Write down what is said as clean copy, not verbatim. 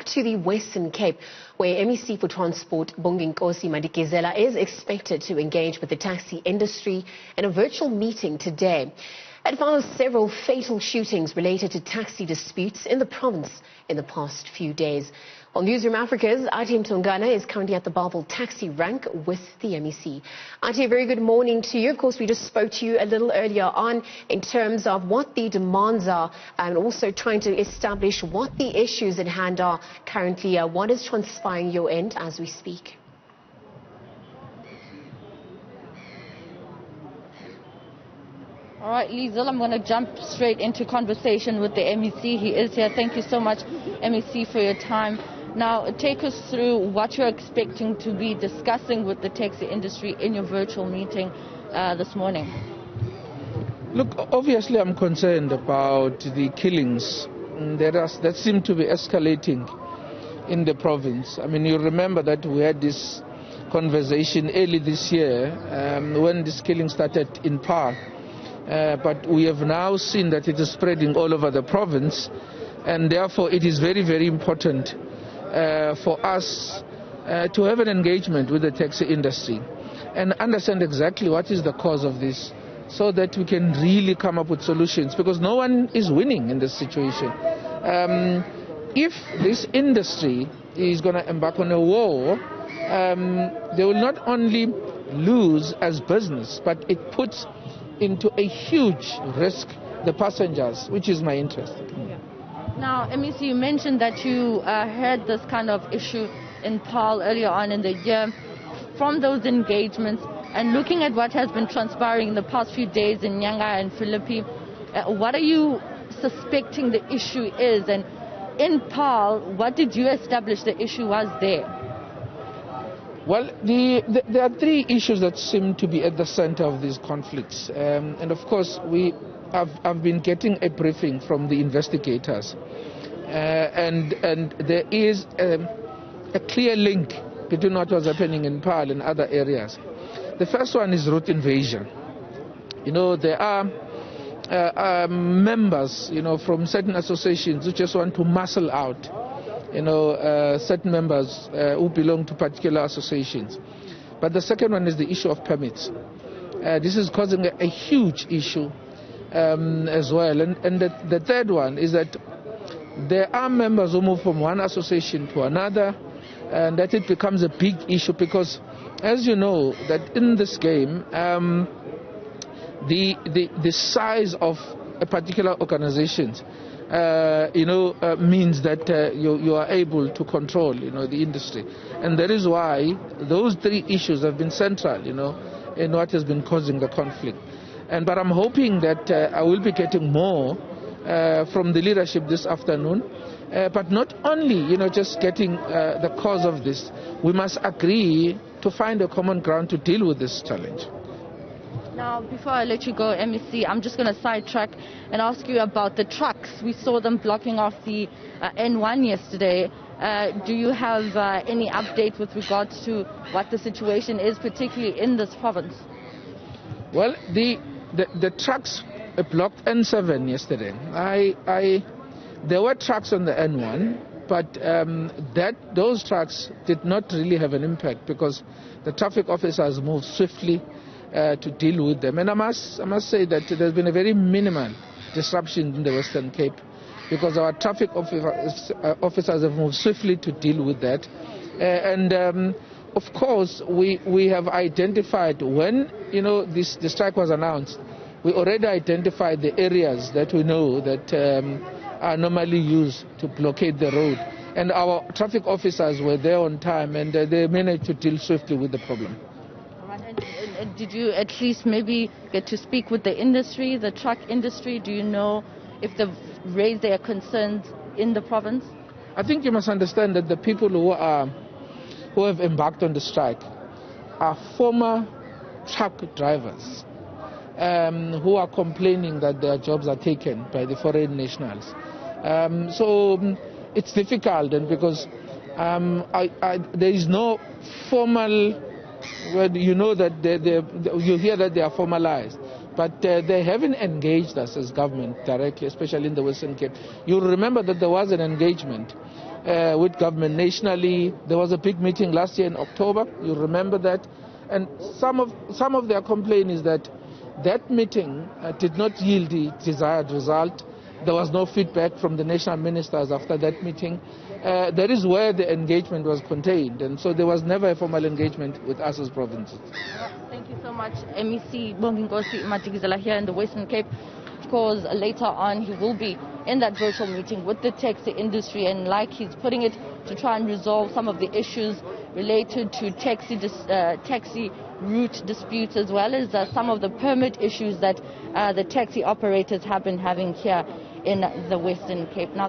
to the Western Cape, where MEC for Transport Bonginkosi Madikizela is expected to engage with the taxi industry in a virtual meeting today. It follows several fatal shootings related to taxi disputes in the province in the past few days. Well, Newsroom Africa's Athi Mthongana is currently at the Bellville taxi rank with the MEC. Athi, a very good morning to you. Of course, we just spoke to you a little earlier on in terms of what the demands are and also trying to establish what the issues at hand are currently. What is transpiring your end as we speak? All right, Liesl, I'm going to jump straight into conversation with the MEC. He is here. Thank you so much, MEC, for your time. Now, take us through what you're expecting to be discussing with the taxi industry in your virtual meeting this morning. Look, obviously I'm concerned about the killings that seem to be escalating in the province. I mean, you remember that we had this conversation early this year when this killing started in Par. But we have now seen that it is spreading all over the province, and therefore it is very, very important for us to have an engagement with the taxi industry and understand exactly what is the cause of this, so that we can really come up with solutions, because no one is winning in this situation. If this industry is going to embark on a war, they will not only lose as business, but it puts into a huge risk the passengers, which is my interest. Yeah. Now, MEC, you mentioned that you had this kind of issue in Paarl earlier on in the year. From those engagements and looking at what has been transpiring in the past few days in Nyanga and Philippi, what are you suspecting the issue is? And in Paarl, what did you establish the issue was there? Well, there are three issues that seem to be at the center of these conflicts. And of course, I've been getting a briefing from the investigators. And there is a clear link between what was happening in Paarl and other areas. The first one is route invasion. You know, there are members, from certain associations who just want to muscle out certain members who belong to particular associations. But the second one is the issue of permits. This is causing a huge issue as well. And the third one is that there are members who move from one association to another, and that it becomes a big issue because, as you know, that in this game, the size of a particular organization means that you are able to control, the industry. And that is why those three issues have been central, in what has been causing the conflict. But I'm hoping that I will be getting more from the leadership this afternoon. But not only, just getting the cause of this, we must agree to find a common ground to deal with this challenge. Now, before I let you go, MEC, I'm just going to sidetrack and ask you about the trucks. We saw them blocking off the N1 yesterday. Do you have any update with regards to what the situation is, particularly in this province? Well, the trucks blocked N7 yesterday. There were trucks on the N1, but those trucks did not really have an impact because the traffic officers moved swiftly to deal with them. And I must say that there's been a very minimal disruption in the Western Cape because our traffic officers have moved swiftly to deal with that. Of course, we have identified when, this strike was announced, we already identified the areas that we know that are normally used to blockade the road. And our traffic officers were there on time and they managed to deal swiftly with the problem. And did you at least maybe get to speak with the industry, the truck industry? Do you know if they've raised their concerns in the province? I think you must understand that the people who have embarked on the strike are former truck drivers who are complaining that their jobs are taken by the foreign nationals. So it's difficult, and because there is no formal. Well, you know that you hear that they are formalized, but they haven't engaged us as government directly, especially in the Western Cape. You'll remember that there was an engagement with government nationally. There was a big meeting last year in October, you remember that. And some of their complaint is that that meeting did not yield the desired result. There was no feedback from the national ministers after that meeting. That is where the engagement was contained, and so there was never a formal engagement with us as provinces. Thank you so much, MEC Bonginkosi Madikizela here in the Western Cape. Of course, later on he will be in that virtual meeting with the taxi industry, and like he's putting it, to try and resolve some of the issues related to taxi route disputes, as well as some of the permit issues that the taxi operators have been having here in the Western Cape. Now,